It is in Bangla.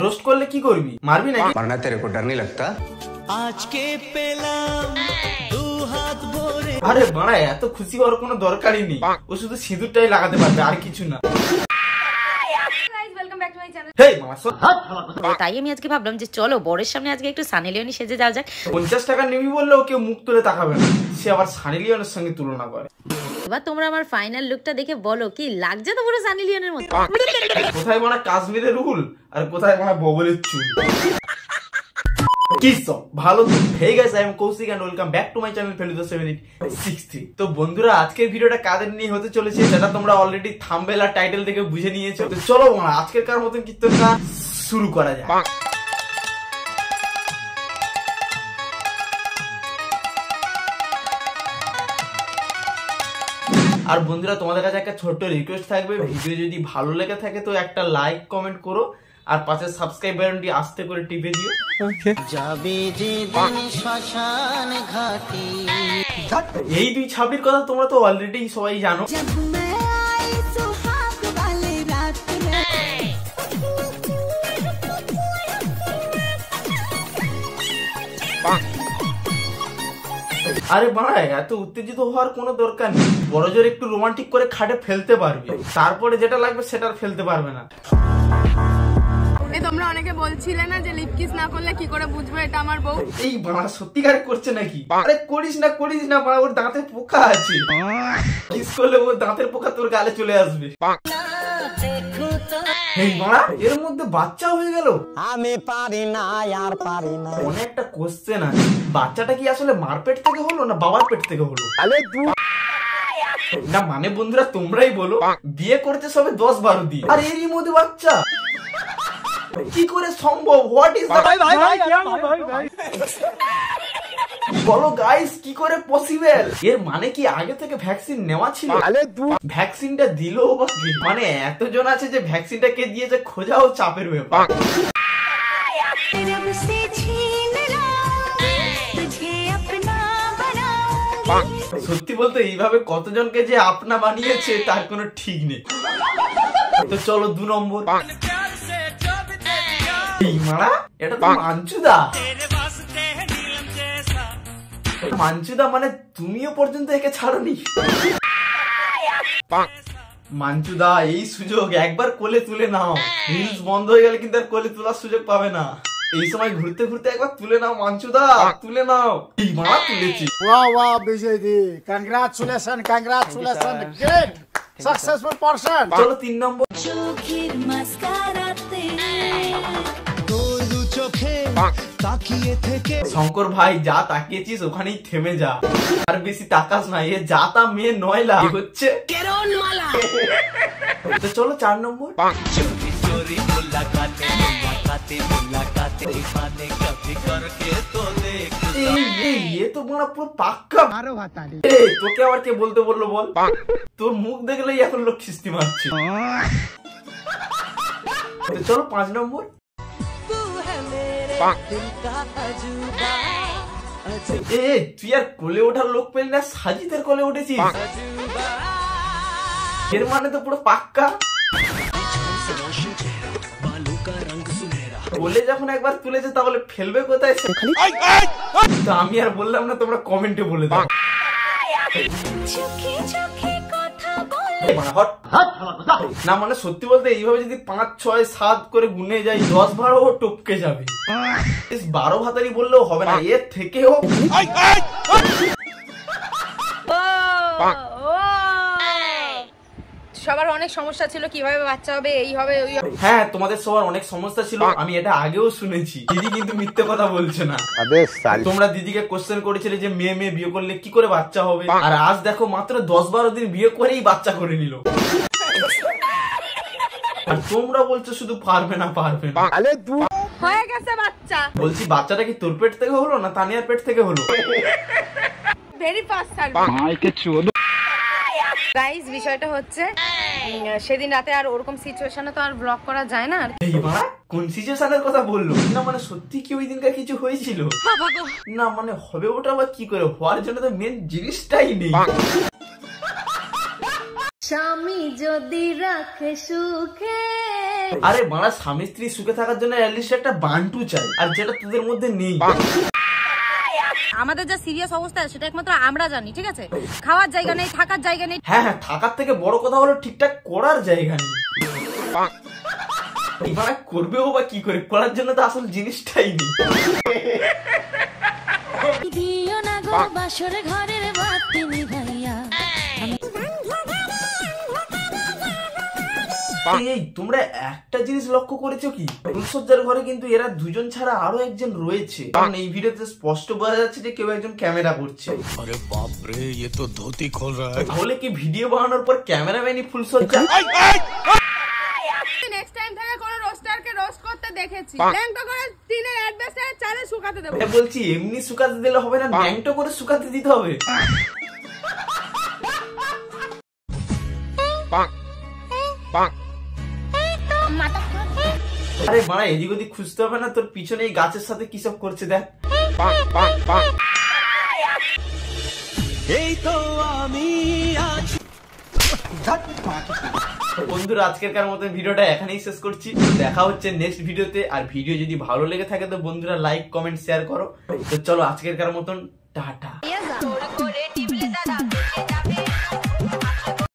রোস্ট করলে কি করবি? মারবি নাকি? वरना तेरे को डर नहीं लगता? আজকে পেলাম দু হাত ভরে। আরে বাড়া, এত খুশি হওয়ার কোনো দরকারই নেই, ও শুধু সিঁদুরটাই লাগাতে পারবে, আর কিছু না। তাই আমি আজকে ভাবলাম যে চলো বরের সামনে আজকে একটু সানি লিওনি সেজে যাওয়া যাক। 50 টাকা নিবি বললেও কেউ মুখ তুলে তাকাবে না, সে আবার সানি লিওনের সঙ্গে তুলনা করে। এবার তোমরা আমার ফাইনাল লুকটা দেখে বলো কি লাগছে? তো পুরো সানি লিওনের মতো। কোথায় মানে কাশ্মীরের রুল আর কোথায় মানে বগলের চুল। কি সব ভালো তো? Hey guys, I am Kaushik and welcome back to my channel Feluda 763। তো বন্ধুরা, আজকের ভিডিওটা কাদের নিয়ে হতে চলেছে সেটা তোমরা অলরেডি থাম্বনেল আর টাইটেল থেকে বুঝে নিয়েছো। তো চলো বন্ধুরা, আজকের কার মতন কীর্তনটা শুরু করা যায়। আর বন্ধুরা, তোমাদের কাছে একটা ছোট্ট রিকোয়েস্ট থাকবে, ভিডিও যদি ভালো লেগে থাকে তো একটা লাইক কমেন্ট করো, আর পাশে সাবস্ক্রাইব বাটনটি আস্তে করে টিপে দিও। যাবে যে দিন শ্মশান ঘাটে। এই দুই ছাবির কথা তোমরা তো অলরেডি সবাই জানো। আরে বাড়া, এত উত্তেজিত হওয়ার কোনো দরকার নেই। বড় জোর একটু রোমান্টিক করে খাটে ফেলতে পারবে, তারপরে যেটা লাগবে সেটা ফেলতে পারবে না। তোমরা অনেকে বলছিলে না যে লিপ কিস না করলে কি করে বুঝবো এটা আমার বউ? এই বাড়া সত্যিকার করছে নাকি? আরে করিস না বাড়া, ওর দাঁতে পোকা আছে, কিস করলে ওর দাঁতের পোকা তোর গালে চলে আসবে। এই বাড়া, এর মধ্যে বাচ্চা হয়ে গেল। আমি পারি না, আর পারি না। অনেকটা কোশ্চেন আছে, বাচ্চাটা কি আসলে মার পেট থেকে হলো না বাবার পেট থেকে হলো? না মানে বন্ধুরা তোমরাই বলো, বিয়ে করতে সবে 10-12 দিন আর এরই মধ্যে বাচ্চা কি করে সম্ভব? হোয়াট ইজ বলো গাইস, কি করে পসিবল? এর মানে কি আগে থেকে ভ্যাকসিন নেওয়া ছিল? ভ্যাকসিনটা দিলো বা কি? মানে এতজন আছে যে ভ্যাকসিনটা কে দিয়েছে খোঁজাও চাপের ব্যাপার। সত্যি বলতে এইভাবে কতজনকে যে আপনা বানিয়েছে তার কোনো ঠিক নেই। তো চলো 2 নম্বর। এই মারা, এটা তো মাঞ্চুদা। মাঞ্চুদা মানে তুমিও পর্যন্ত একে ছাড়োনি। মাঞ্চুদা, এই সুযোগ একবার কোলে তুলে নাও, রিলস বন্ধ হয়ে গেলে কিন্তু আর কোলে তোলার সুযোগ পাবে না। এই সময় ঘুরতে ঘুরতে একবার তুলে নাও মাঞ্চুদা, তুলে নাও। এই মারা তুলেছি। वाह বিজয়দি, কংগ্রাচুলেশন, গ্রেট সাকসেসফুল পারসন। চলো 3 নম্বর। চোখের মাস্কারাতে তোর দু চোখে তাকিয়ে থেকে। শঙ্কর ভাই, যা তাকিয়েছিস ওখানেই থেমে যা, আর বেশি তাকাস না, এ যা তা মেয়ে নয়লা হচ্ছে। তো চলো 4 নম্বর। ये तो बड़ा পুরো পাক্কা। তোকে আবার কে বলতে বললো বল? তোর মুখ দেখলেই এখন লোক খিস্তি মারছে। তো চলো 5 নম্বর। তুই আর কোলে ওঠার লোক পেলি না, সাজিদের কোলে উঠেছিস, এর মানে তো পুরো পাক্কা। কোলে যখন একবার তুলেছে তাহলে ফেলবে কোথায়? তো আমি আর বললাম না, তোমরা কমেন্টে বলে দাও। না মানে সত্যি বলতে এইভাবে যদি 5, 6, 7 করে গুনে যাই, 10-12 টপকে যাবে। 12 ভাতারি বললেও হবে না, এর থেকেও। সবার অনেক সমস্যা ছিল, কিভাবে বাচ্চা হবে, এই হবে ওই হবে। হ্যাঁ, তোমাদের সবার অনেক সমস্যা ছিল, আমি এটা আগেও শুনেছি। দিদি কিন্তু মিথ্যে কথা বলছে না। তোমরা দিদিকে কোশ্চেন করেছিলে যে মেয়ে বিয়ে করলে কি করে বাচ্চা হবে, আর আজ দেখো মাত্র 10-12 দিন বিয়ে করেই বাচ্চা করে নিল। আর তোমরা বলছো শুধু পারবে না। হয়ে গেছে বাচ্চা। বলছি বাচ্চাটা কি তোর পেট থেকে হলো না তানিয়ার পেট থেকে হলো? Very fast service. গাইস, বিষয়টা হচ্ছে সেদিন রাতে আর ওরকম সিচুয়েশনে তো আর ব্লগ করা যায় না। এই মারা, কোন সিচুয়েশনের কথা বললো? না মানে সত্যি কি ওই দিনকার কিছু হয়েছিল? না মানে হবে ওটা আবার কি করে? হওয়ার জন্য তো মেন জিনিসটাই নেই। স্বামী যদি রাখে সুখে আরে মারা স্বামী স্ত্রী সুখে থাকার জন্য অ্যাটলিস্ট একটা বান্টু চাই, আর যেটা তোদের মধ্যে নেই। আমাদের যা সিরিয়াস অবস্থা সেটা একমাত্র আমরা জানি, ঠিক আছে? খাওয়ার জায়গা নেই, থাকার জায়গা নেই। হ্যাঁ হ্যাঁ, থাকার থেকে বড় কথা হলো ঠিকঠাক করার জায়গা নেই। এবার করবেও বা কি করে, করার জন্য তো আসল জিনিসটাই নেই। এই তোমরা একটা জিনিস লক্ষ্য করেছো কি, ফুলসজ্জার ঘরে কিন্তু এরা দুজন ছাড়া আরো একজন রয়েছে, কারণ এই ভিডিওতে স্পষ্ট বোঝা যাচ্ছে যে কেউ একজন ক্যামেরা করছে। আরে বাপ রে, ये तो धोती खोल रहा है। তাহলে কি ভিডিও বানানোর পর ক্যামেরাম্যানই ফুলসজ্জা? নেক্সট টাইম থেকে কোন রোস্টারকে রোস্ট করতে দেখেছি, ল্যাংটো করে টিনের অ্যাডভেস্টারে চালে শুকাতে দেব। বলছি এমনি শুকাতে দিলে হবে না, ন্যাংটো করে শুকাতে দিতে হবে। আরে মারা এদিক ওদিক খুঁজতে হবে না, তোর পিছনে এই গাছের সাথে কি সব করছে দেখ। এই তো আমি আছি। বন্ধুরা আজকের মতো ভিডিওটা এখানেই শেষ করছি, দেখা হচ্ছে নেক্সট ভিডিওতে। আর ভিডিও যদি ভালো লেগে থাকে তো বন্ধুরা লাইক কমেন্ট শেয়ার করো। তো চলো আজকের মতন টাটা।